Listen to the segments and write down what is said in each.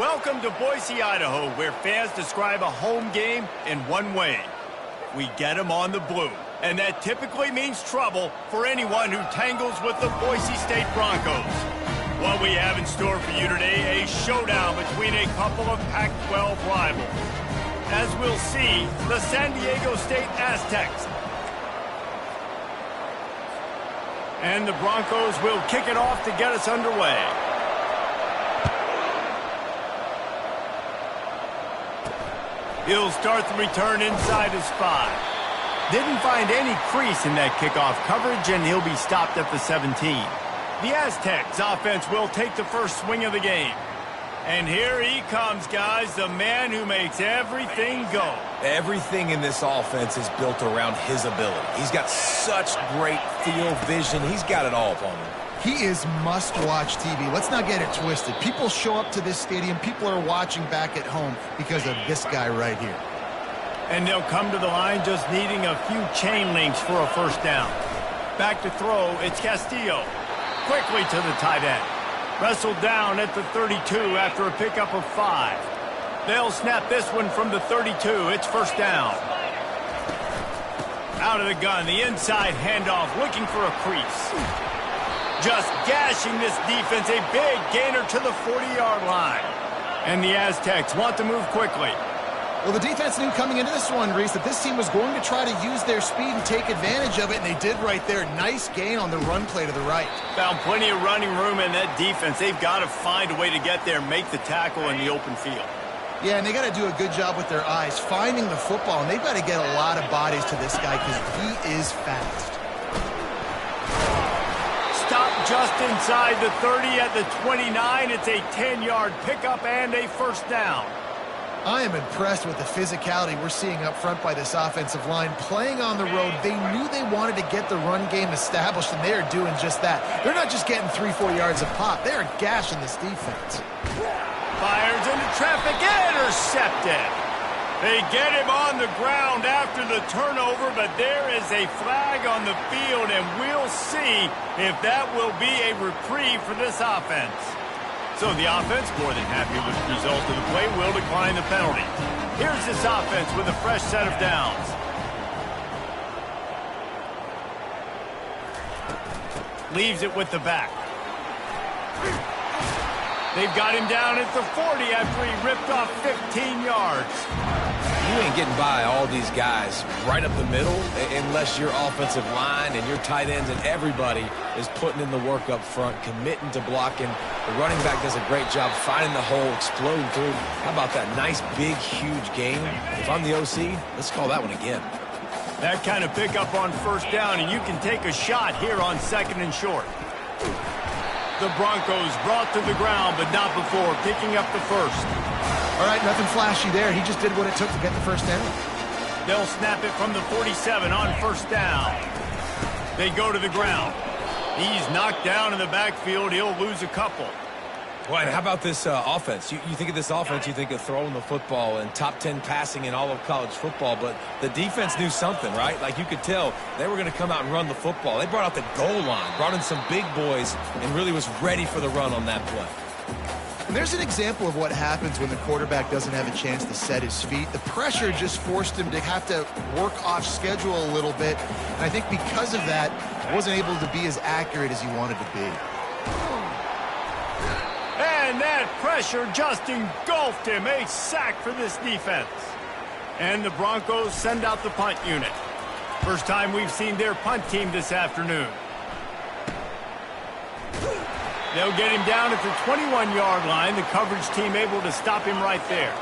Welcome to Boise, Idaho, where fans describe a home game in one way. We get them on the blue, and that typically means trouble for anyone who tangles with the Boise State Broncos. What we have in store for you today, a showdown between a couple of Pac-12 rivals. As we'll see, the San Diego State Aztecs and the Broncos will kick it off to get us underway. He'll start the return inside his 5. Didn't find any crease in that kickoff coverage, and he'll be stopped at the 17. The Aztecs offense will take the first swing of the game. And here he comes, guys, the man who makes everything go. Everything in this offense is built around his ability. He's got such great field vision. He's got it all upon him. He is must-watch TV. Let's not get it twisted. People show up to this stadium. People are watching back at home because of this guy right here. And they'll come to the line just needing a few chain links for a first down. Back to throw, it's Castillo. Quickly to the tight end. Wrestled down at the 32 after a pickup of 5. They'll snap this one from the 32. It's first down. Out of the gun, the inside handoff, looking for a crease. Just gashing this defense, a big gainer to the 40-yard line. And the Aztecs want to move quickly. Well, the defense knew coming into this one, Reese, that this team was going to try to use their speed and take advantage of it, and they did right there. Nice gain on the run play to the right. Found plenty of running room in that defense. They've got to find a way to get there, make the tackle in the open field. Yeah, and they got to do a good job with their eyes, finding the football, and they've got to get a lot of bodies to this guy because he is fast. Stop just inside the 30 at the 29. It's a 10-yard pickup and a first down. I am impressed with the physicality we're seeing up front by this offensive line. Playing on the road, they knew they wanted to get the run game established, and they are doing just that. They're not just getting 3-4 yards of pop. They are gashing this defense. Fires into traffic, intercepted. They get him on the ground after the turnover, but there is a flag on the field, and we'll see if that will be a reprieve for this offense. So the offense, more than happy with the result of the play, will decline the penalty. Here's this offense with a fresh set of downs. Leaves it with the back. They've got him down at the 40 after he ripped off 15 yards. You ain't getting by all these guys right up the middle unless your offensive line and your tight ends and everybody is putting in the work up front, committing to blocking. The running back does a great job finding the hole, exploding through. How about that nice, big, huge game? If I'm the OC, let's call that one again. That kind of pickup on first down, and you can take a shot here on second and short. The Broncos brought to the ground, but not before picking up the first. All right, nothing flashy there. He just did what it took to get the first down. They'll snap it from the 47 on first down. They go to the ground. He's knocked down in the backfield. He'll lose a couple. Well, and how about this offense? You think of this offense, you think of throwing the football and top 10 passing in all of college football, but the defense knew something, right? Like you could tell they were going to come out and run the football. They brought out the goal line, brought in some big boys, and really was ready for the run on that play. And there's an example of what happens when the quarterback doesn't have a chance to set his feet. The pressure just forced him to have to work off schedule a little bit, and I think because of that, wasn't able to be as accurate as he wanted to be. And that pressure just engulfed him. A sack for this defense. And the Broncos send out the punt unit. First time we've seen their punt team this afternoon. They'll get him down at the 21-yard line. The coverage team able to stop him right there.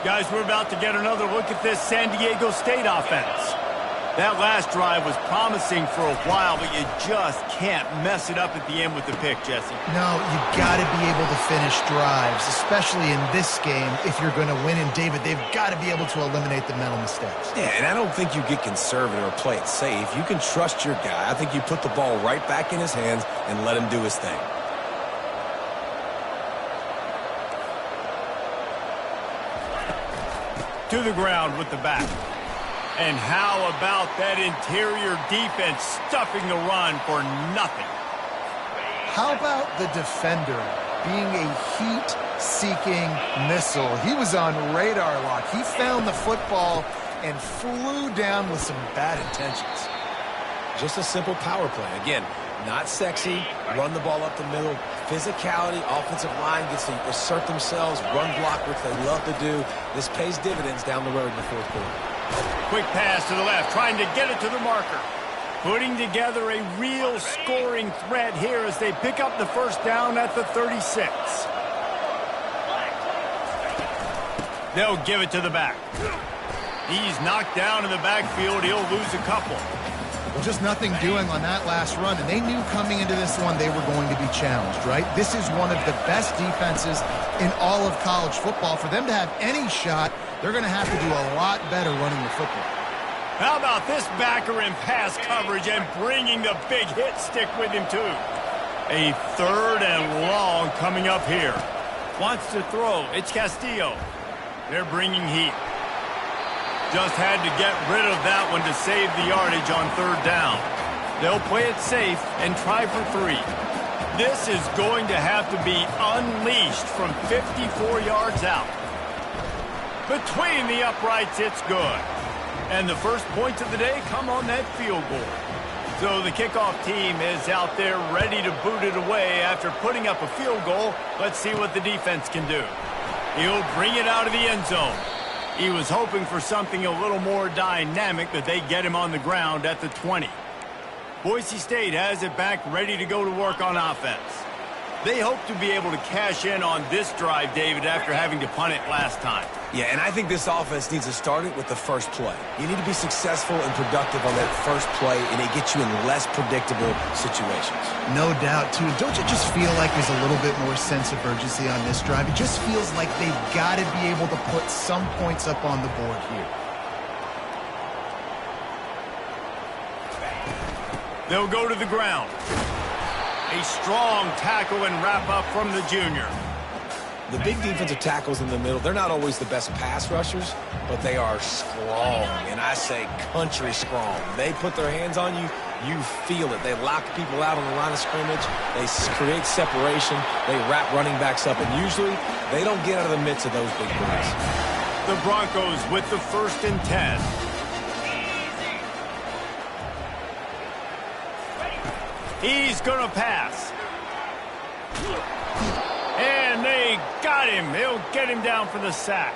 Guys, we're about to get another look at this San Diego State offense. That last drive was promising for a while, but you just can't mess it up at the end with the pick, Jesse. No, you got to be able to finish drives, especially in this game if you're going to win. And, David, they've got to be able to eliminate the mental mistakes. Yeah, and I don't think you get conservative or play it safe. You can trust your guy. I think you put the ball right back in his hands and let him do his thing. To the ground with the back. And how about that interior defense stuffing the run for nothing? How about the defender being a heat seeking missile. He was on radar lock. He found the football and flew down with some bad intentions. Just a simple power play. Again, not sexy, run the ball up the middle. Physicality, offensive line gets to assert themselves, run block, which they love to do. This pays dividends down the road in the fourth quarter. Quick pass to the left, trying to get it to the marker. Putting together a real scoring threat here as they pick up the first down at the 36. They'll give it to the back. He's knocked down in the backfield. He'll lose a couple. Well, just nothing doing on that last run, and they knew coming into this one they were going to be challenged, right? This is one of the best defenses in all of college football. For them to have any shot, they're going to have to do a lot better running the football. How about this backer in pass coverage and bringing the big hit stick with him, too? A 3rd and long coming up here. Wants to throw. It's Castillo. They're bringing heat. Just had to get rid of that one to save the yardage on 3rd down. They'll play it safe and try for 3. This is going to have to be unleashed from 54 yards out. Between the uprights, it's good. And the first points of the day come on that field goal. So the kickoff team is out there ready to boot it away after putting up a field goal. Let's see what the defense can do. He'll bring it out of the end zone. He was hoping for something a little more dynamic, but they get him on the ground at the 20. Boise State has it back ready to go to work on offense. They hope to be able to cash in on this drive, David, after having to punt it last time. Yeah, and I think this offense needs to start it with the first play. You need to be successful and productive on that first play, and it gets you in less predictable situations. No doubt, too. Don't you just feel like there's a little bit more sense of urgency on this drive? It just feels like they've got to be able to put some points up on the board here. They'll go to the ground. A strong tackle and wrap up from the junior. The big defensive tackles in the middle, they're not always the best pass rushers, but they are strong, and I say country strong. They put their hands on you, you feel it. They lock people out on the line of scrimmage. They create separation. They wrap running backs up, and usually they don't get out of the midst of those big boys. The Broncos with the 1st and 10. He's going to pass. And they got him. They'll get him down for the sack.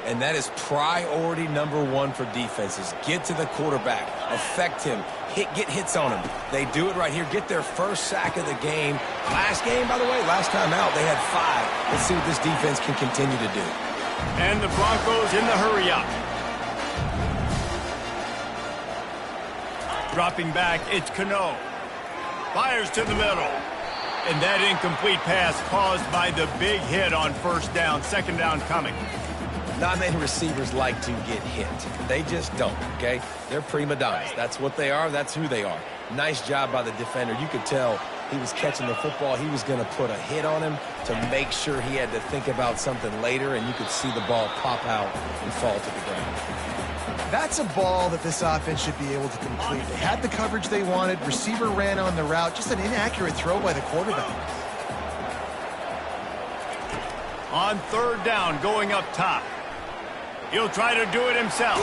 And that is priority number 1 for defenses. Get to the quarterback. Affect him. Get hits on him. They do it right here. Get their first sack of the game. Last game, by the way, last time out, they had 5. Let's see what this defense can continue to do. And the Broncos in the hurry-up. Dropping back, it's Cano. Fires to the middle. And that incomplete pass caused by the big hit on 1st down, 2nd down coming. Not many receivers like to get hit. They just don't, okay? They're prima donnas. That's what they are. That's who they are. Nice job by the defender. You could tell he was catching the football. He was going to put a hit on him to make sure he had to think about something later, and you could see the ball pop out and fall to the ground. That's a ball that this offense should be able to complete. They had the coverage they wanted. Receiver ran on the route. Just an inaccurate throw by the quarterback. On 3rd down, going up top. He'll try to do it himself.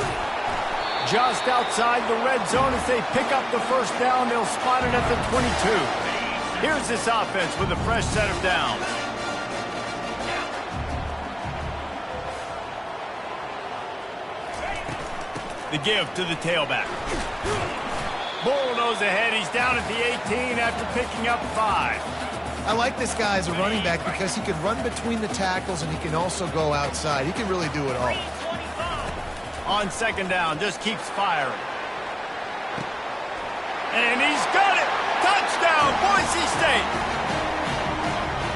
Just outside the red zone as they pick up the 1st down. They'll spot it at the 22. Here's this offense with a fresh set of downs. The give to the tailback. Bulldoze ahead. He's down at the 18 after picking up 5. I like this guy as a running back because he can run between the tackles and he can also go outside. He can really do it all. On 2nd down, just keeps firing. And he's got it! Touchdown, Boise State!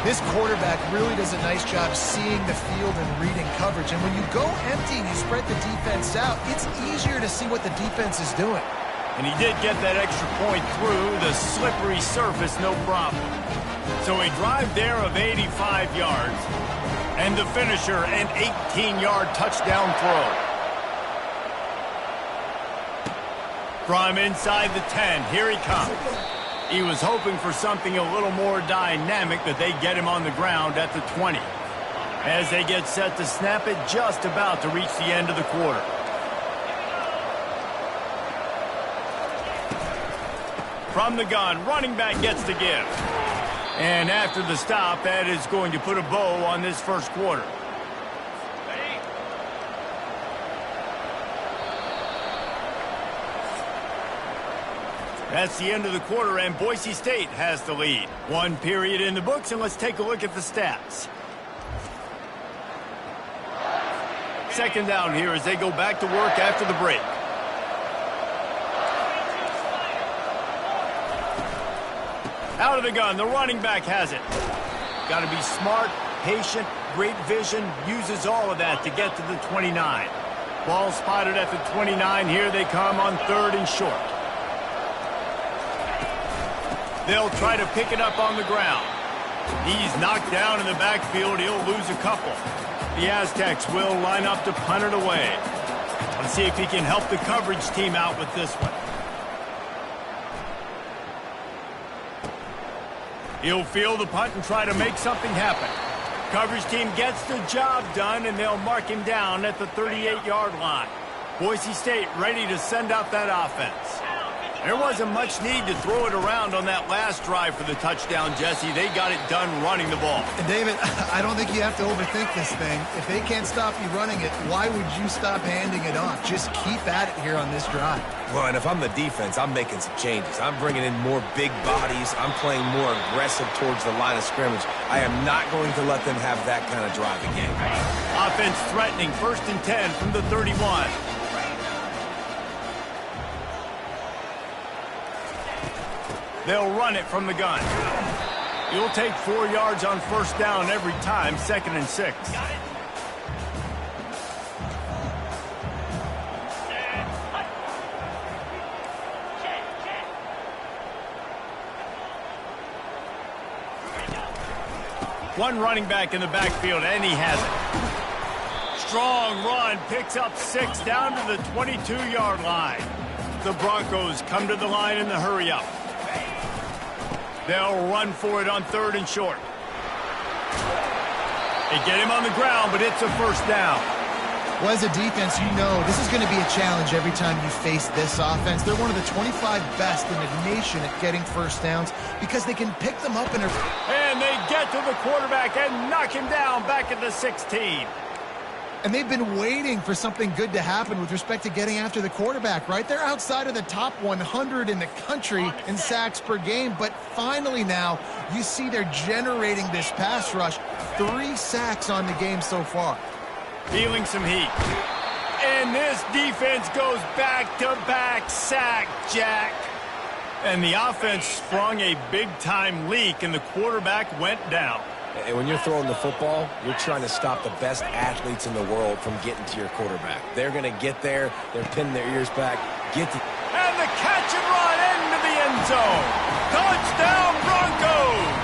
This quarterback really does a nice job seeing the field and reading coverage. And when you go empty and you spread the defense out, it's easier to see what the defense is doing. And he did get that extra point through the slippery surface, no problem. So a drive there of 85 yards. And the finisher, an 18-yard touchdown throw. From inside the 10, here he comes. He was hoping for something a little more dynamic, but they get him on the ground at the 20. As they get set to snap it, just about to reach the end of the quarter. From the gun, running back gets the give. And after the stop, that is going to put a bow on this first quarter. That's the end of the quarter, and Boise State has the lead. One period in the books, and let's take a look at the stats. Second down here as they go back to work after the break. Out of the gun, the running back has it. Got to be smart, patient, great vision, uses all of that to get to the 29. Ball spotted at the 29. Here they come on 3rd and short. They'll try to pick it up on the ground. He's knocked down in the backfield. He'll lose a couple. The Aztecs will line up to punt it away. Let's see if he can help the coverage team out with this one. He'll field the punt and try to make something happen. Coverage team gets the job done, and they'll mark him down at the 38-yard line. Boise State ready to send out that offense. There wasn't much need to throw it around on that last drive for the touchdown, Jesse. They got it done running the ball. And David, I don't think you have to overthink this thing. If they can't stop you running it, why would you stop handing it off? Just keep at it here on this drive. Well, and if I'm the defense, I'm making some changes. I'm bringing in more big bodies. I'm playing more aggressive towards the line of scrimmage. I am not going to let them have that kind of drive again. Offense threatening, 1st and 10 from the 31. They'll run it from the gun. You'll take 4 yards on 1st down every time, 2nd and 6. One running back in the backfield, and he has it. Strong run, picks up 6 down to the 22-yard line. The Broncos come to the line in the hurry-up. They'll run for it on 3rd and short. They get him on the ground, but it's a 1st down. Well, as a defense, you know this is going to be a challenge every time you face this offense. They're one of the 25 best in the nation at getting 1st downs because they can pick them up in a... And they get to the quarterback and knock him down back at the 16. And they've been waiting for something good to happen with respect to getting after the quarterback, right? They're outside of the top 100 in the country in sacks per game, but finally now you see they're generating this pass rush. 3 sacks on the game so far. Feeling some heat. And this defense goes back-to-back sack, Jack. And the offense sprung a big-time leak, and the quarterback went down. And when you're throwing the football, you're trying to stop the best athletes in the world from getting to your quarterback. They're going to get there. They're pinning their ears back. And the catch and run into the end zone. Touchdown, Broncos!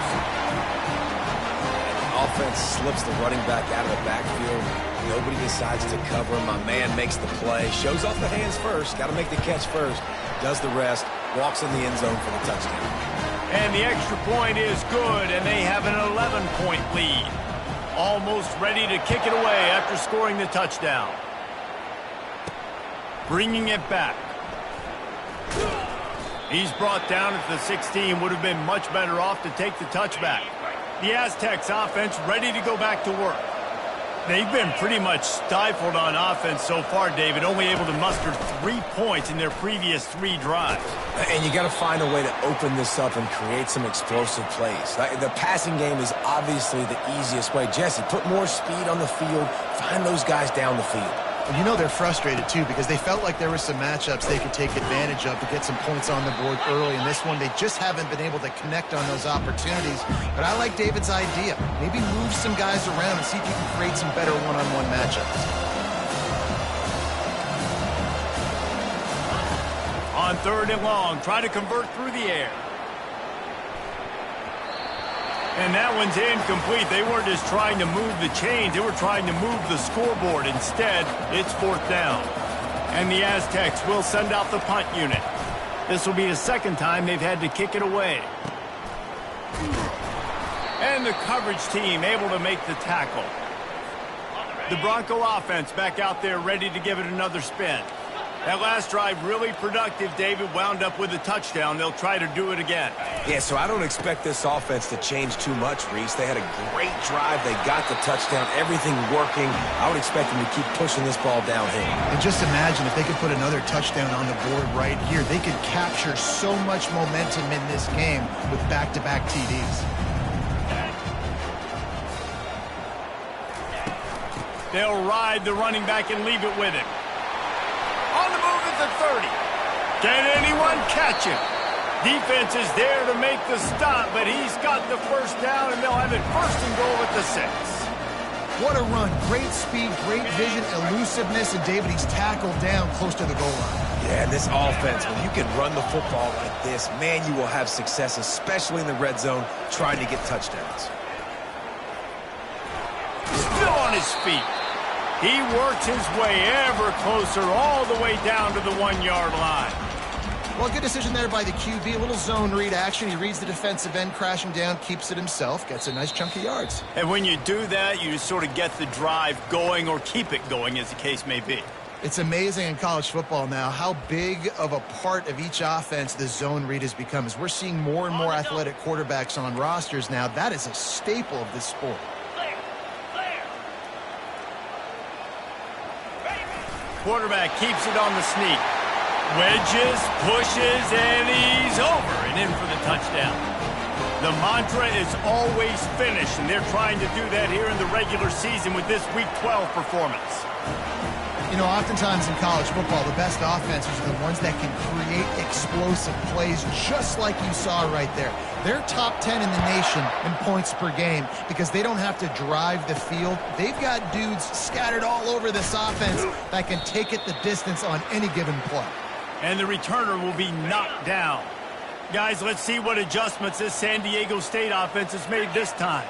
Offense slips the running back out of the backfield. Nobody decides to cover him. My man makes the play. Shows off the hands first. Got to make the catch first. Does the rest. Walks in the end zone for the touchdown. And the extra point is good, and they have an 11-point lead. Almost ready to kick it away after scoring the touchdown. Bringing it back. He's brought down at the 16. Would have been much better off to take the touchback. The Aztecs offense ready to go back to work. They've been pretty much stifled on offense so far, David, only able to muster 3 points in their previous 3 drives. And you got to find a way to open this up and create some explosive plays. The passing game is obviously the easiest way. Jesse, put more speed on the field. Find those guys down the field. And you know they're frustrated, too, because they felt like there were some matchups they could take advantage of to get some points on the board early. In this one, they just haven't been able to connect on those opportunities. But I like David's idea. Maybe move some guys around and see if you can create some better one-on-one matchups. On 3rd and long, try to convert through the air. And that one's incomplete. They weren't just trying to move the chains. They were trying to move the scoreboard. Instead, it's 4th down. And the Aztecs will send out the punt unit. This will be the second time they've had to kick it away. And the coverage team able to make the tackle. The Bronco offense back out there ready to give it another spin. That last drive really productive, David, wound up with a touchdown. They'll try to do it again. Yeah, so I don't expect this offense to change too much, Reese. They had a great drive. They got the touchdown, everything working. I would expect them to keep pushing this ball downhill. And just imagine if they could put another touchdown on the board right here. They could capture so much momentum in this game with back-to-back TDs. They'll ride the running back and leave it with him. On the move at the 30. Can anyone catch him? Defense is there to make the stop, but he's got the first down, and they'll have it first and goal at the 6. What a run. Great speed, great vision, elusiveness, and David, he's tackled down close to the goal line. Yeah, and this offense, when you can run the football like this, man, you will have success, especially in the red zone, trying to get touchdowns. Still on his feet. He works his way ever closer all the way down to the 1-yard line. Well, good decision there by the QB. A little zone read action. He reads the defensive end crashing down, keeps it himself, gets a nice chunk of yards. And when you do that, you sort of get the drive going or keep it going, as the case may be. It's amazing in college football now how big of a part of each offense the zone read has become. As we're seeing more and more athletic quarterbacks on rosters now, that is a staple of this sport. Quarterback keeps it on the sneak. Wedges, pushes, and he's over and in for the touchdown. The mantra is always finish, and they're trying to do that here in the regular season with this Week 12 performance. You know, oftentimes in college football, the best offenses are the ones that can create explosive plays, just like you saw right there. They're top 10 in the nation in points per game because they don't have to drive the field. They've got dudes scattered all over this offense that can take it the distance on any given play. And the returner will be knocked down. Guys, let's see what adjustments this San Diego State offense has made this time.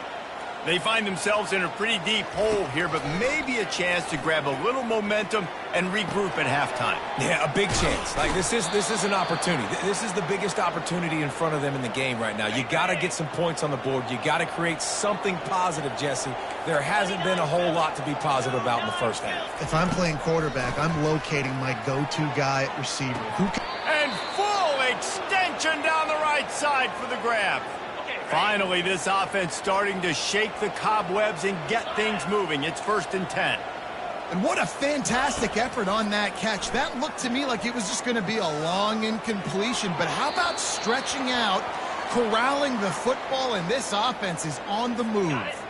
They find themselves in a pretty deep hole here, but maybe a chance to grab a little momentum and regroup at halftime. Yeah, a big chance. Like, this is an opportunity. This is the biggest opportunity in front of them in the game right now. You got to get some points on the board. You got to create something positive, Jesse. There hasn't been a whole lot to be positive about in the first half. If I'm playing quarterback, I'm locating my go-to guy at receiver. And full extension down the right side for the grab. Finally, this offense starting to shake the cobwebs and get things moving. It's 1st and 10. And what a fantastic effort on that catch. That looked to me like it was just going to be a long incompletion. But how about stretching out, corralling the football, and this offense is on the move.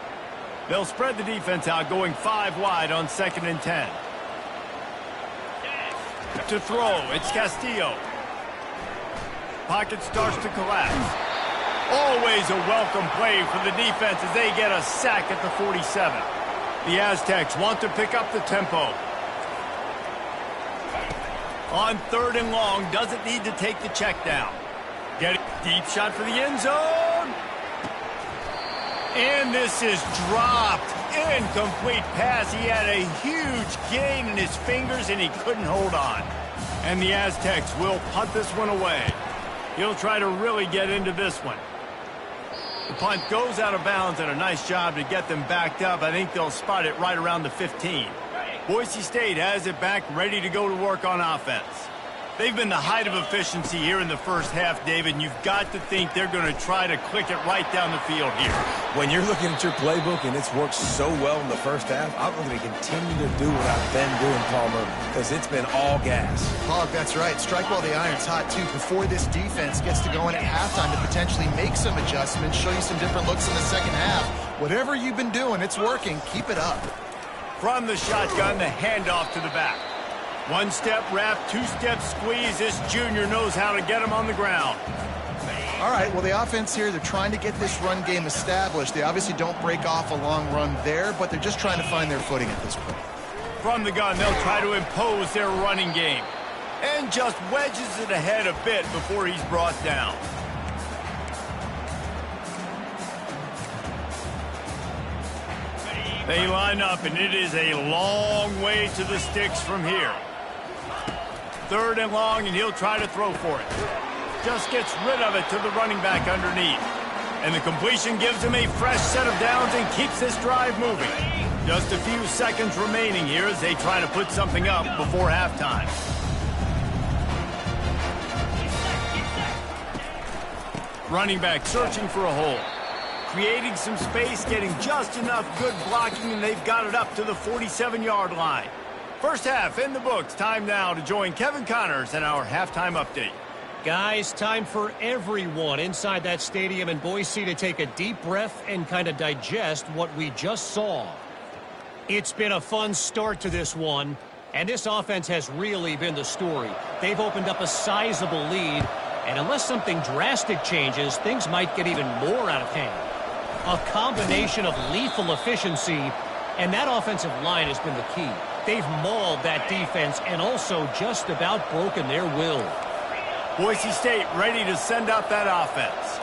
They'll spread the defense out, going 5 wide on 2nd and 10. To throw, it's Castillo. Pocket starts to collapse. Always a welcome play for the defense as they get a sack at the 47. The Aztecs want to pick up the tempo. On 3rd and long, doesn't need to take the check down. Get a deep shot for the end zone. And this is dropped. Incomplete pass. He had a huge gain in his fingers and he couldn't hold on. And the Aztecs will punt this one away. He'll try to really get into this one. The punt goes out of bounds, and a nice job to get them backed up. I think they'll spot it right around the 15. Boise State has it back, ready to go to work on offense. They've been the height of efficiency here in the first half, David, and you've got to think they're going to try to click it right down the field here. When you're looking at your playbook and it's worked so well in the first half, I'm going to continue to do what I've been doing, Palmer, because it's been all gas. Hog, that's right. Strike while the iron's hot, too, before this defense gets to go in at halftime to potentially make some adjustments, show you some different looks in the second half. Whatever you've been doing, it's working. Keep it up. From the shotgun, the handoff to the back. 1-step wrap, 2-step squeeze. This junior knows how to get him on the ground. All right, well, the offense here, they're trying to get this run game established. They obviously don't break off a long run there, but they're just trying to find their footing at this point. From the gun, they'll try to impose their running game. And just wedges it ahead a bit before he's brought down. They line up, and it is a long way to the sticks from here. 3rd and long, and he'll try to throw for it. Just gets rid of it to the running back underneath. And the completion gives him a fresh set of downs and keeps this drive moving. Just a few seconds remaining here as they try to put something up before halftime. Running back searching for a hole. Creating some space, getting just enough good blocking, and they've got it up to the 47-yard line. First half in the books. Time now to join Kevin Connors in our halftime update. Guys, time for everyone inside that stadium in Boise to take a deep breath and kind of digest what we just saw. It's been a fun start to this one, and this offense has really been the story. They've opened up a sizable lead, and unless something drastic changes, things might get even more out of hand. A combination of lethal efficiency, and that offensive line has been the key. They've mauled that defense and also just about broken their will. Boise State ready to send out that offense.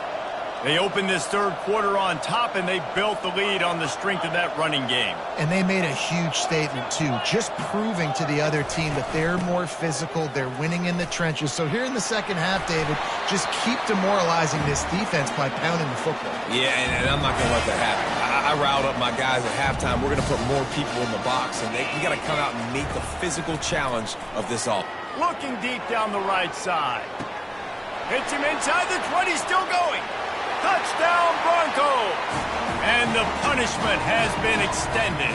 They opened this 3rd quarter on top, and they built the lead on the strength of that running game. And they made a huge statement, too, just proving to the other team that they're more physical, they're winning in the trenches. So here in the second half, David, just keep demoralizing this defense by pounding the football. Yeah, and I'm not going to let that happen. I riled up my guys at halftime. We're going to put more people in the box, and we got to come out and meet the physical challenge of this offense. Looking deep down the right side. Hits him inside the 20, still going. Touchdown, Broncos! And the punishment has been extended.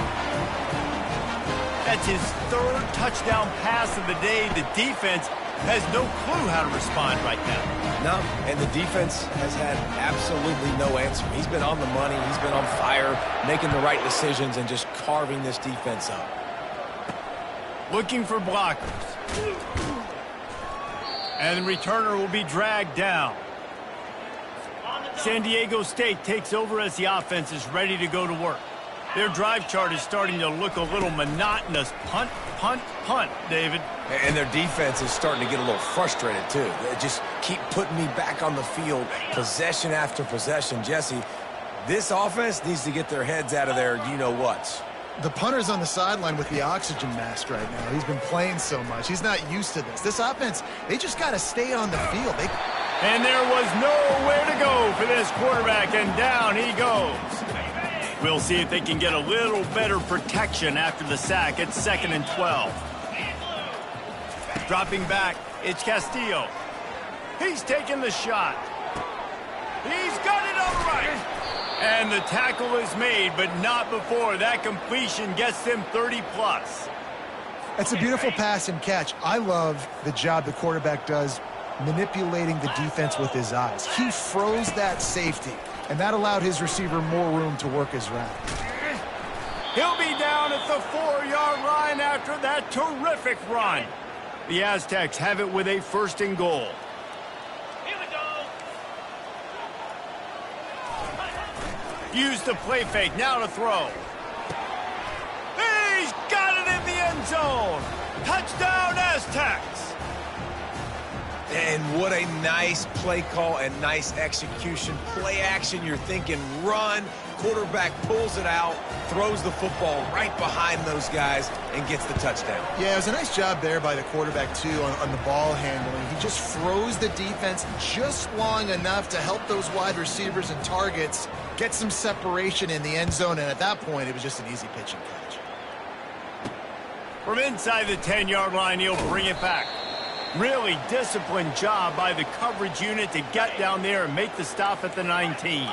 That's his 3rd touchdown pass of the day. The defense has no clue how to respond right now. No, and the defense has had absolutely no answer. He's been on the money. He's been on fire, making the right decisions and just carving this defense up. Looking for blockers. And the returner will be dragged down. San Diego State takes over as the offense is ready to go to work. Their drive chart is starting to look a little monotonous. Punt, punt, punt, David. And their defense is starting to get a little frustrated, too. They just keep putting me back on the field, possession after possession. Jesse, this offense needs to get their heads out of their you-know-whats. The punter's on the sideline with the oxygen mask right now. He's been playing so much. He's not used to this. This offense, they just got to stay on the field. And there was nowhere to go for this quarterback, and down he goes. We'll see if they can get a little better protection after the sack. It's 2nd and 12. Dropping back, it's Castillo. He's taking the shot. He's got it all right. And the tackle is made, but not before that completion gets them 30-plus. It's a beautiful pass and catch. I love the job the quarterback does manipulating the defense with his eyes. He froze that safety, and that allowed his receiver more room to work his route. He'll be down at the 4-yard line after that terrific run. The Aztecs have it with a 1st and goal. Use the play fake, now to throw. He's got it in the end zone. Touchdown, Aztecs. And what a nice play call and nice execution. Play action, you're thinking run. Quarterback pulls it out, throws the football right behind those guys, and gets the touchdown. Yeah, it was a nice job there by the quarterback, too, on the ball handling. He just froze the defense just long enough to help those wide receivers and targets get some separation in the end zone, and at that point, it was just an easy pitch and catch. From inside the 10-yard line, he'll bring it back. Really disciplined job by the coverage unit to get down there and make the stop at the 19.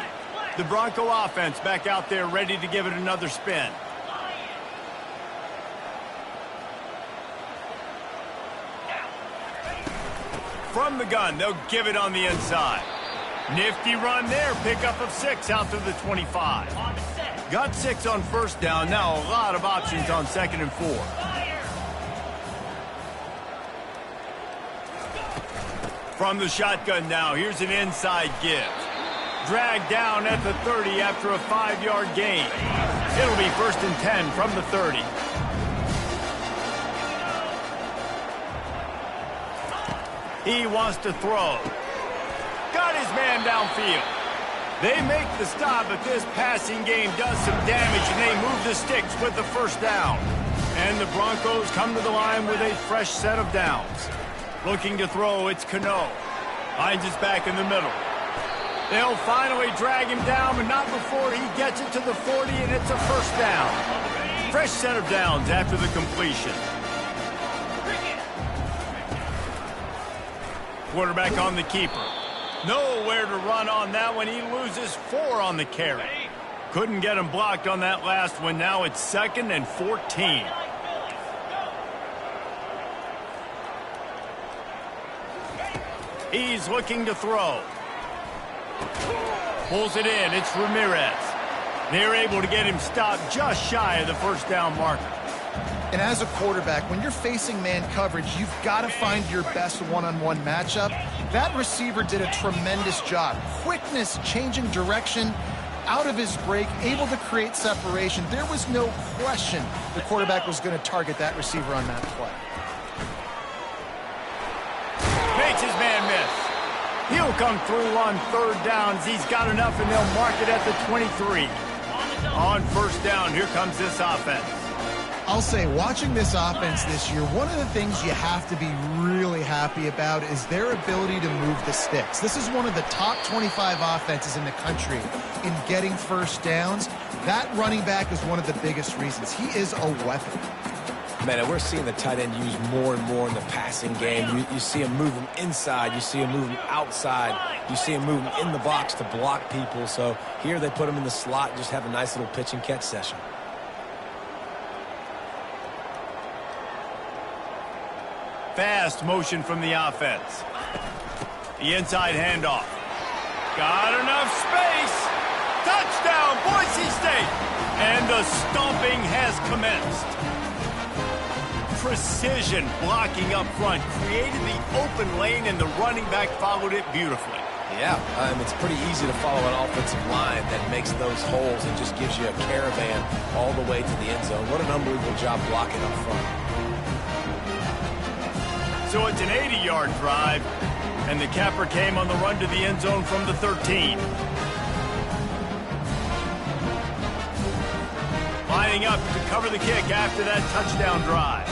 The Bronco offense back out there ready to give it another spin. From the gun, they'll give it on the inside. Nifty run there, pickup of 6 out to the 25. Got 6 on 1st down, now a lot of options on 2nd and 4. From the shotgun now, here's an inside give. Dragged down at the 30 after a 5-yard gain. It'll be 1st and 10 from the 30. He wants to throw. Got his man downfield. They make the stop, but this passing game does some damage, and they move the sticks with the 1st down. And the Broncos come to the line with a fresh set of downs. Looking to throw, it's Cano. Finds his back in the middle. They'll finally drag him down, but not before he gets it to the 40, and it's a first down. Fresh set of downs after the completion. Quarterback on the keeper. Nowhere to run on that one. He loses 4 on the carry. Couldn't get him blocked on that last one. Now it's 2nd and 14. He's looking to throw. Pulls it in. It's Ramirez. They're able to get him stopped just shy of the first down marker. And as a quarterback, when you're facing man coverage, you've got to find your best one-on-one matchup. That receiver did a tremendous job. Quickness, changing direction, out of his break, able to create separation. There was no question the quarterback was going to target that receiver on that play. Makes his man miss. He'll come through on 3rd downs. He's got enough, and they'll mark it at the 23. On first down, here comes this offense. I'll say, watching this offense this year, one of the things you have to be really happy about is their ability to move the sticks. This is one of the top 25 offenses in the country in getting first downs. That running back is one of the biggest reasons. He is a weapon. Man, and we're seeing the tight end used more and more in the passing game. You see him move him inside. You see him move him outside. You see him move him in the box to block people. So here they put him in the slot and just have a nice little pitch and catch session. Fast motion from the offense. The inside handoff. Got enough space. Touchdown, Boise State. And the stomping has commenced. Precision blocking up front created the open lane, and the running back followed it beautifully. Yeah, it's pretty easy to follow an offensive line that makes those holes and just gives you a caravan all the way to the end zone. What an unbelievable job blocking up front. So it's an 80-yard drive, and the capper came on the run to the end zone from the 13. Lining up to cover the kick after that touchdown drive.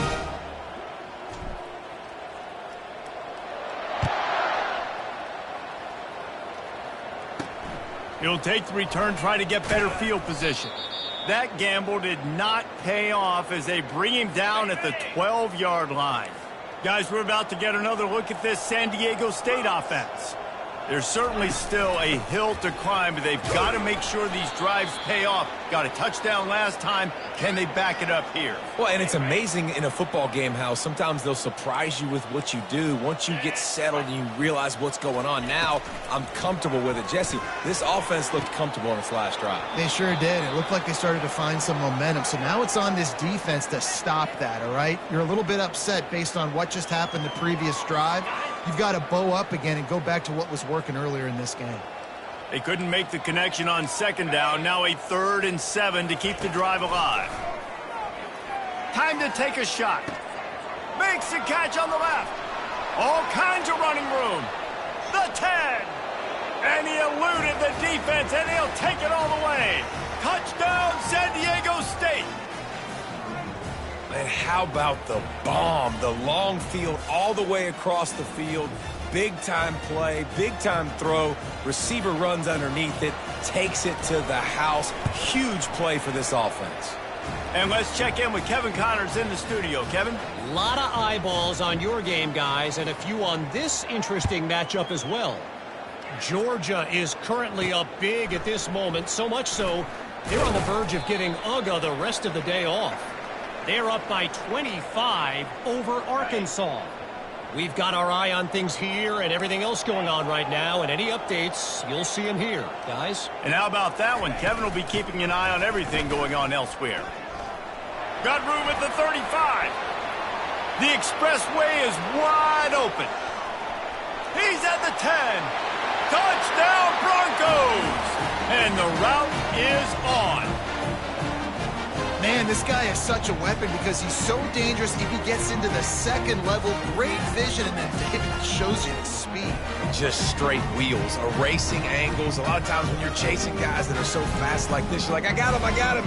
He'll take the return, try to get better field position. That gamble did not pay off as they bring him down at the 12-yard line. Guys, we're about to get another look at this San Diego State offense. There's certainly still a hill to climb, but they've got to make sure these drives pay off. Got a touchdown last time. Can they back it up here? Well, and it's amazing in a football game how sometimes they'll surprise you with what you do. Once you get settled and you realize what's going on, now I'm comfortable with it. Jesse, this offense looked comfortable in its last drive. They sure did. It looked like they started to find some momentum. So now it's on this defense to stop that, all right? You're a little bit upset based on what just happened the previous drive. You've got to bow up again and go back to what was working earlier in this game. They couldn't make the connection on 2nd down. Now a 3rd and 7 to keep the drive alive. Time to take a shot. Makes the catch on the left. All kinds of running room. The 10. And he eluded the defense, and he'll take it all the way. Touchdown, San Diego State. And how about the bomb? The long field all the way across the field. Big-time play, big-time throw. Receiver runs underneath it, takes it to the house. Huge play for this offense. And let's check in with Kevin Connors in the studio. Kevin? A lot of eyeballs on your game, guys, and a few on this interesting matchup as well. Georgia is currently up big at this moment, so much so they're on the verge of giving UGA the rest of the day off. They're up by 25 over Arkansas. We've got our eye on things here and everything else going on right now, and any updates, you'll see them here, guys. And how about that one? Kevin will be keeping an eye on everything going on elsewhere. Got room at the 35. The expressway is wide open. He's at the 10. Touchdown, Broncos! And the route is on. Man, this guy is such a weapon because he's so dangerous if he gets into the 2nd level. Great vision, and then David shows you the speed. Just straight wheels, erasing angles. A lot of times when you're chasing guys that are so fast like this, you're like, I got him, I got him.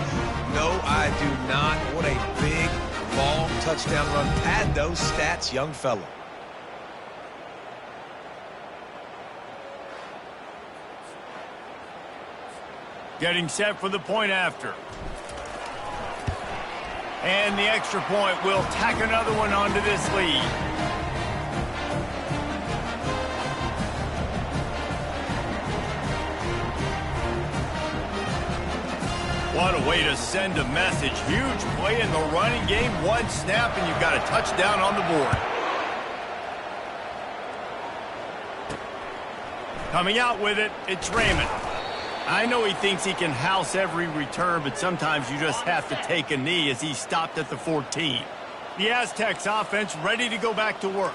No, I do not. What a big, long touchdown run. Pad those stats, young fella. Getting set for the point after. And the extra point will tack another one onto this lead. What a way to send a message. Huge play in the running game. One snap and you've got a touchdown on the board. Coming out with it, it's Raymond. I know he thinks he can house every return, but sometimes you just have to take a knee as he stopped at the 14. The Aztecs offense ready to go back to work.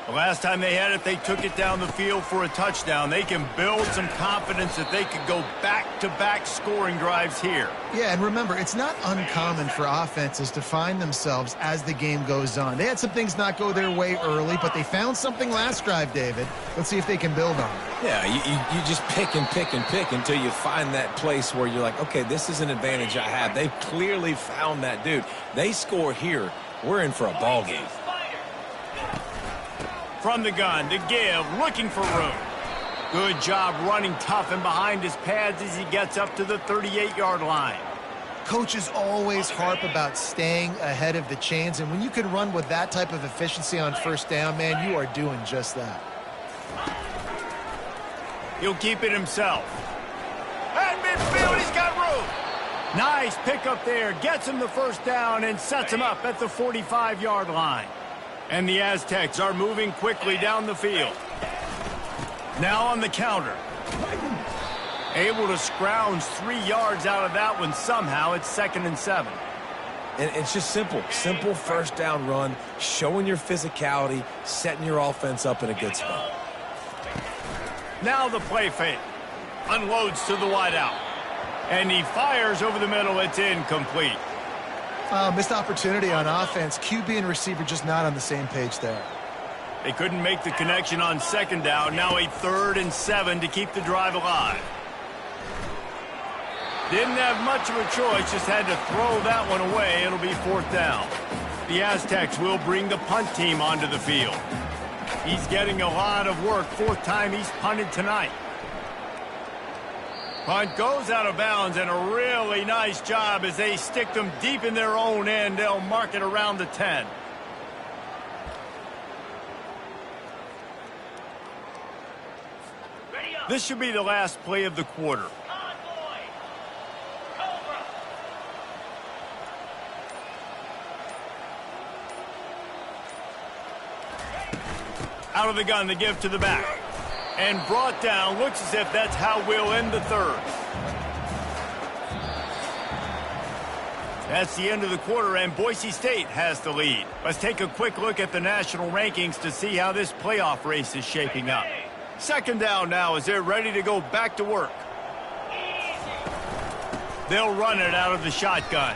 The last time they had it, they took it down the field for a touchdown. They can build some confidence that they could go back-to-back scoring drives here. Yeah, and remember, it's not uncommon for offenses to find themselves as the game goes on. They had some things not go their way early, but they found something last drive, David. Let's see if they can build on it. Yeah, you just pick and pick and pick until you find that place where you're like, okay, this is an advantage I have. They've clearly found that, dude. They score here, we're in for a ball game. From the gun to give, looking for room. Good job running tough and behind his pads as he gets up to the 38-yard line. Coaches always harp about staying ahead of the chains, and when you can run with that type of efficiency on first down, man, you are doing just that. He'll keep it himself. At midfield, he's got room. Nice pickup there. Gets him the first down and sets him up at the 45-yard line. And the Aztecs are moving quickly down the field. Now on the counter. Able to scrounge 3 yards out of that one somehow. It's 2nd and 7. And it's just simple. Simple first down run, showing your physicality, setting your offense up in a good spot. Now the play fake. Unloads to the wideout. And he fires over the middle. It's incomplete. Missed opportunity on offense. QB and receiver just not on the same page there. They couldn't make the connection on 2nd down. Now a 3rd and 7 to keep the drive alive. Didn't have much of a choice. Just had to throw that one away. It'll be 4th down. The Aztecs will bring the punt team onto the field. He's getting a lot of work. 4th time he's punted tonight. Punt goes out of bounds, and a really nice job as they stick them deep in their own end. They'll mark it around the 10. This should be the last play of the quarter. Out of the gun, the give to the back. And brought down. Looks as if that's how we'll end the 3rd. That's the end of the quarter, and Boise State has the lead. Let's take a quick look at the national rankings to see how this playoff race is shaping up. 2nd down now as they're ready to go back to work. They'll run it out of the shotgun.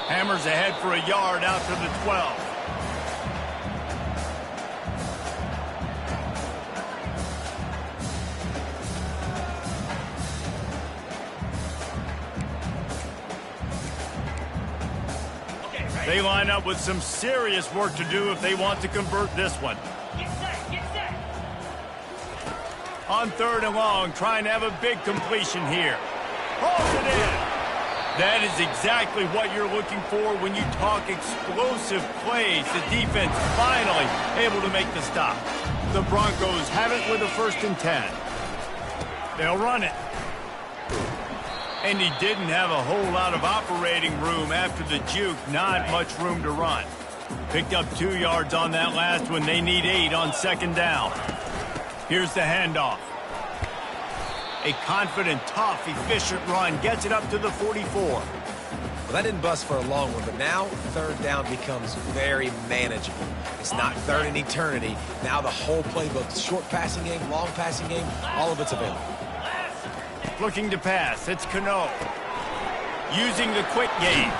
Hammers ahead for a yard out to the 12. They line up with some serious work to do if they want to convert this one. Get set. On 3rd and long, trying to have a big completion here. Holds it in. That is exactly what you're looking for when you talk explosive plays. The defense finally able to make the stop. The Broncos have it with a 1st and 10. They'll run it. And he didn't have a whole lot of operating room after the juke. Not much room to run. Picked up 2 yards on that last one. They need 8 on 2nd down. Here's the handoff. A confident, tough, efficient run. Gets it up to the 44. Well, that didn't bust for a long one, but now 3rd down becomes very manageable. It's not 3rd and eternity. Now the whole playbook, short passing game, long passing game, all of it's available. Looking to pass. It's Cano. Using the quick game.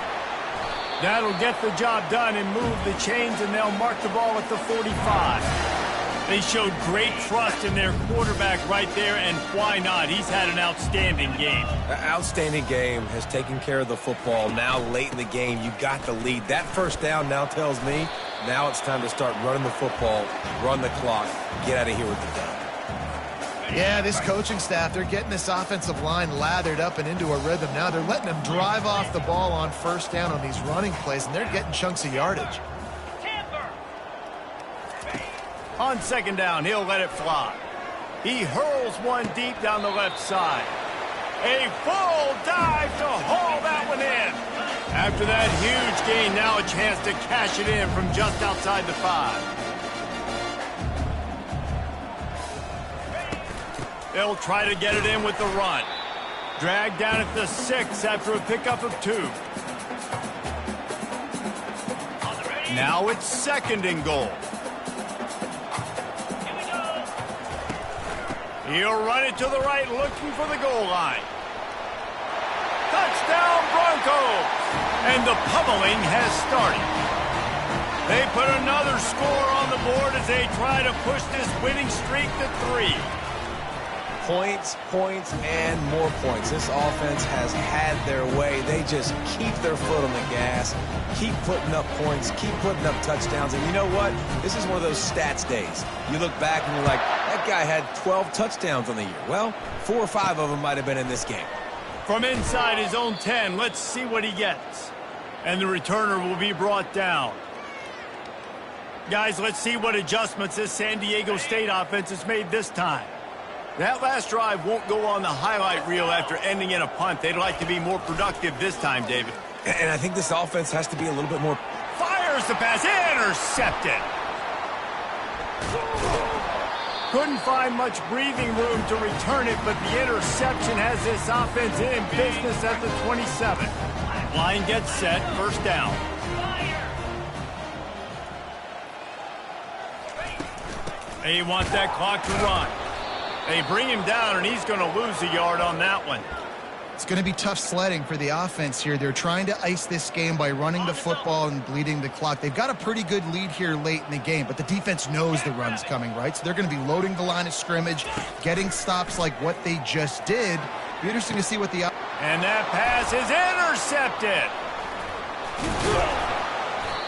That'll get the job done and move the chains, and they'll mark the ball at the 45. They showed great trust in their quarterback right there, and why not? He's had an outstanding game. Outstanding game, has taken care of the football. Now late in the game, you got the lead. That 1st down now tells me now it's time to start running the football, run the clock, get out of here with the dub. Yeah, this coaching staff, they're getting this offensive line lathered up and into a rhythm. Now they're letting them drive off the ball on first down on these running plays, and they're getting chunks of yardage. On second down, he'll let it fly. He hurls one deep down the left side. A full dive to haul that one in. After that huge gain, now a chance to cash it in from just outside the 5. They'll try to get it in with the run. Dragged down at the 6 after a pickup of 2. Now it's second and goal. He'll run it to the right, looking for the goal line. Touchdown, Broncos! And the pummeling has started. They put another score on the board as they try to push this winning streak to 3. Points, points, and more points. This offense has had their way. They just keep their foot on the gas, keep putting up points, keep putting up touchdowns. And you know what? This is one of those stats days. You look back and you're like, that guy had 12 touchdowns on the year. Well, 4 or 5 of them might have been in this game. From inside his own 10, let's see what he gets. And the returner will be brought down. Guys, let's see what adjustments this San Diego State offense has made this time. That last drive won't go on the highlight reel after ending in a punt. They'd like to be more productive this time, David. And I think this offense has to be a little bit more... Fires the pass, intercepted. Couldn't find much breathing room to return it, but the interception has this offense in business at the 27. Line gets set, first down. They want that clock to run. They bring him down, and he's going to lose a yard on that one. It's going to be tough sledding for the offense here. They're trying to ice this game by running the football and bleeding the clock. They've got a pretty good lead here late in the game, but the defense knows the run's coming, right? So they're going to be loading the line of scrimmage, getting stops like what they just did. Be interesting to see what the... And that pass is intercepted.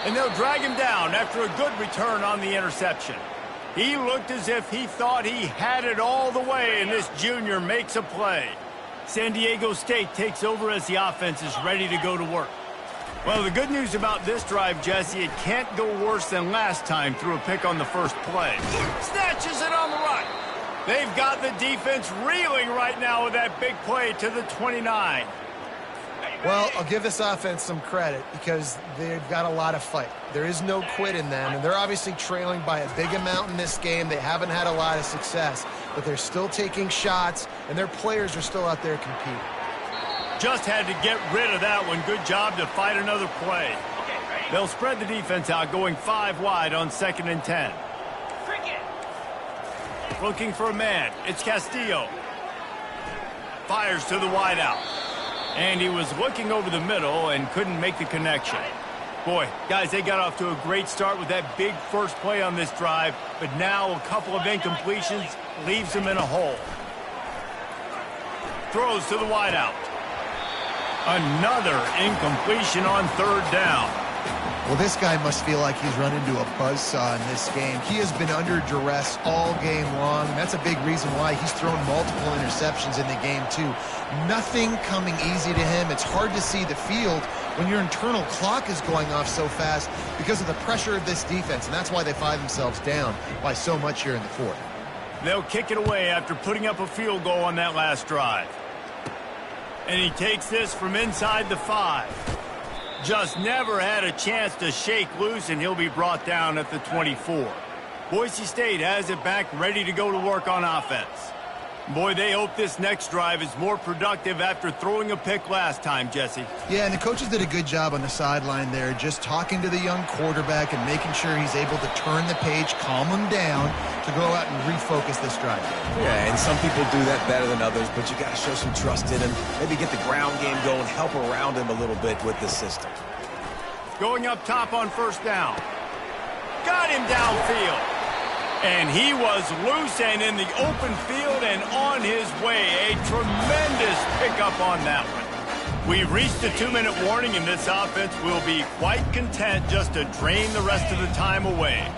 And they'll drag him down after a good return on the interception. He looked as if he thought he had it all the way, and this junior makes a play. San Diego State takes over as the offense is ready to go to work. Well, the good news about this drive, Jesse, it can't go worse than last time through a pick on the first play. Snatches it on the run. They've got the defense reeling right now with that big play to the 29. Well, I'll give this offense some credit because they've got a lot of fight. There is no quit in them, and they're obviously trailing by a big amount in this game. They haven't had a lot of success, but they're still taking shots, and their players are still out there competing. Just had to get rid of that one. Good job to fight another play. They'll spread the defense out, going 5 wide on 2nd and 10. Looking for a man. It's Castillo. Fires to the wideout. And he was looking over the middle and couldn't make the connection. Boy, guys, they got off to a great start with that big first play on this drive, but now a couple of incompletions leaves them in a hole. Throws to the wideout. Another incompletion on 3rd down. Well, this guy must feel like he's run into a buzzsaw in this game. He has been under duress all game long, and that's a big reason why he's thrown multiple interceptions in the game, too. Nothing coming easy to him. It's hard to see the field when your internal clock is going off so fast because of the pressure of this defense, and that's why they find themselves down by so much here in the 4th. They'll kick it away after putting up a field goal on that last drive. And he takes this from inside the 5. Just never had a chance to shake loose, and he'll be brought down at the 24. Boise State has it back, ready to go to work on offense. Boy, they hope this next drive is more productive after throwing a pick last time, Jesse. Yeah, and the coaches did a good job on the sideline there, just talking to the young quarterback and making sure he's able to turn the page, calm him down, to go out and refocus this drive. Yeah, and some people do that better than others, but you got to show some trust in him. Maybe get the ground game going, help around him a little bit with the system. Going up top on 1st down. Got him downfield. And he was loose and in the open field and on his way. A tremendous pickup on that one. We've reached the 2-minute warning, and this offense will be quite content just to drain the rest of the time away.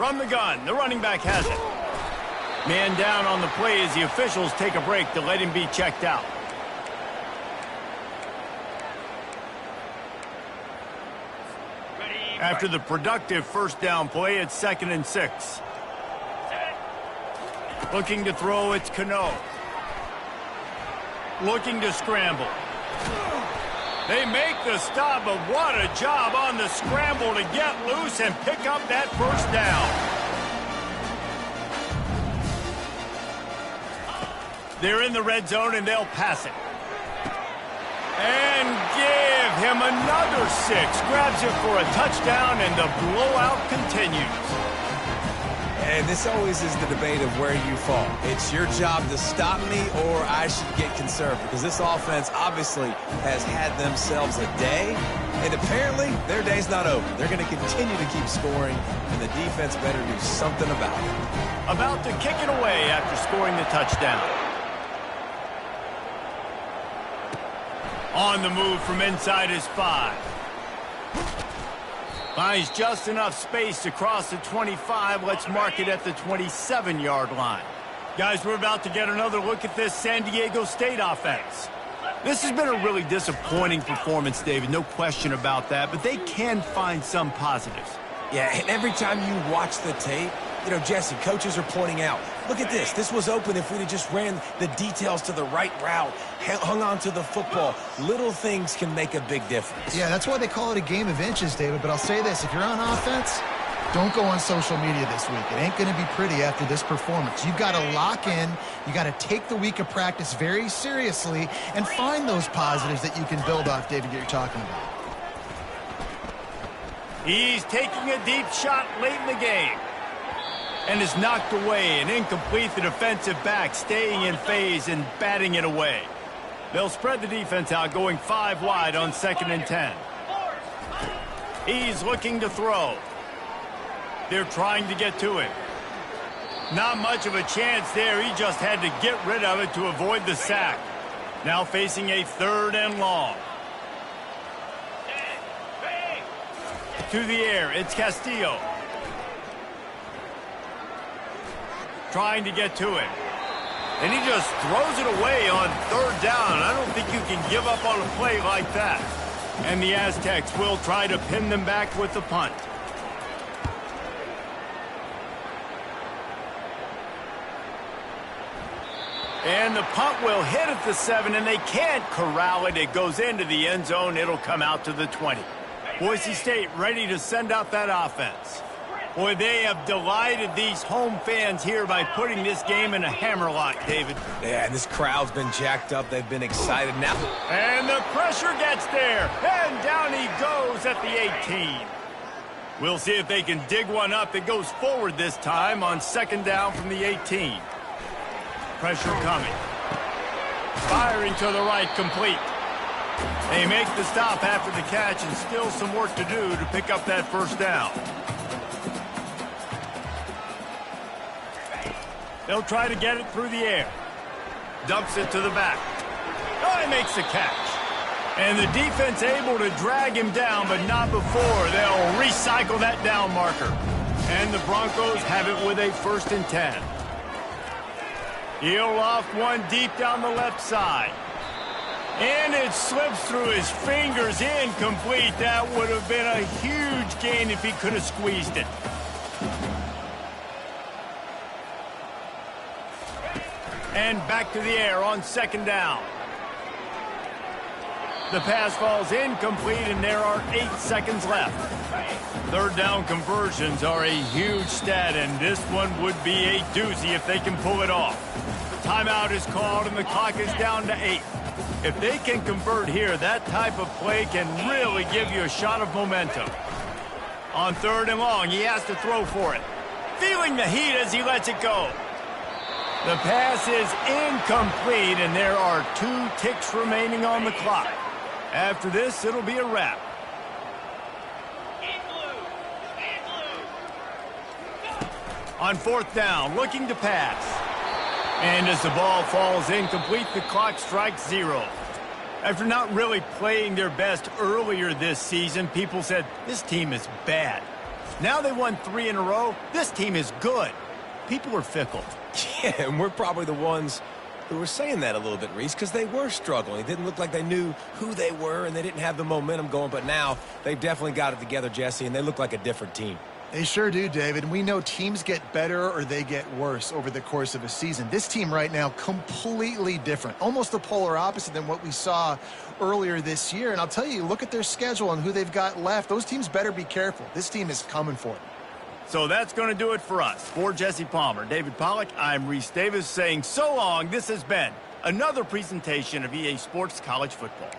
From the gun, the running back has it. Man down on the play as the officials take a break to let him be checked out. After the productive first down play, it's 2nd and 6. Looking to throw, it's Cano. Looking to scramble. They make the stop, but what a job on the scramble to get loose and pick up that first down. They're in the red zone, and they'll pass it. And give him another 6. Grabs it for a touchdown, and the blowout continues. And this always is the debate of where you fall. It's your job to stop me, or I should get conservative. Because this offense obviously has had themselves a day, and apparently their day's not over. They're going to continue to keep scoring, and the defense better do something about it. About to kick it away after scoring the touchdown. On the move from inside his 5. Finds just enough space to cross the 25. Let's mark it at the 27-yard line. Guys, we're about to get another look at this San Diego State offense. This has been a really disappointing performance, David. No question about that, but they can find some positives. Yeah, and every time you watch the tape, you know, Jesse, coaches are pointing out, look at this. This was open if we'd have just ran the details to the right route, hung on to the football. Little things can make a big difference. Yeah, that's why they call it a game of inches, David. But I'll say this, if you're on offense, don't go on social media this week. It ain't going to be pretty after this performance. You've got to lock in. You got to take the week of practice very seriously and find those positives that you can build off, David, that you're talking about. He's taking a deep shot late in the game. And is knocked away and incomplete. The defensive back staying in phase and batting it away. They'll spread the defense out, going 5 wide on 2nd and 10. He's looking to throw. They're trying to get to him. Not much of a chance there. He just had to get rid of it to avoid the sack. Now facing a 3rd and long. To the air, it's Castillo. Trying to get to him. And he just throws it away on 3rd down. I don't think you can give up on a play like that. And the Aztecs will try to pin them back with the punt. And the punt will hit at the 7, and they can't corral it. It goes into the end zone. It'll come out to the 20. Boise State ready to send out that offense. Boy, they have delighted these home fans here by putting this game in a hammerlock, David. Yeah, and this crowd's been jacked up. They've been excited now. And the pressure gets there. And down he goes at the 18. We'll see if they can dig one up. It goes forward this time on 2nd down from the 18. Pressure coming. Firing to the right, complete. They make the stop after the catch, and still some work to do to pick up that first down. They'll try to get it through the air. Dumps it to the back. Oh, he makes the catch. And the defense able to drag him down, but not before. They'll recycle that down marker. And the Broncos have it with a 1st and 10. He'll loft one deep down the left side. And it slips through his fingers, incomplete. That would have been a huge gain if he could have squeezed it. And back to the air on 2nd down. The pass falls incomplete, and there are 8 seconds left. 3rd down conversions are a huge stat, and this one would be a doozy if they can pull it off. Timeout is called, and the clock is down to 8. If they can convert here, that type of play can really give you a shot of momentum. On 3rd and long, he has to throw for it. Feeling the heat as he lets it go. The pass is incomplete, and there are 2 ticks remaining on the clock. After this, it'll be a wrap. On 4th down, looking to pass. And as the ball falls incomplete, the clock strikes 0. After not really playing their best earlier this season, people said, this team is bad. Now they won 3 in a row. This team is good. People are fickle. Yeah, and we're probably the ones who were saying that a little bit, Reese, because they were struggling. It didn't look like they knew who they were, and they didn't have the momentum going. But now they've definitely got it together, Jesse, and they look like a different team. They sure do, David. We know teams get better or they get worse over the course of a season. This team right now, completely different. Almost the polar opposite than what we saw earlier this year. And I'll tell you, look at their schedule and who they've got left. Those teams better be careful. This team is coming for it. So that's going to do it for us. For Jesse Palmer, David Pollack, I'm Reese Davis saying so long. This has been another presentation of EA Sports College Football.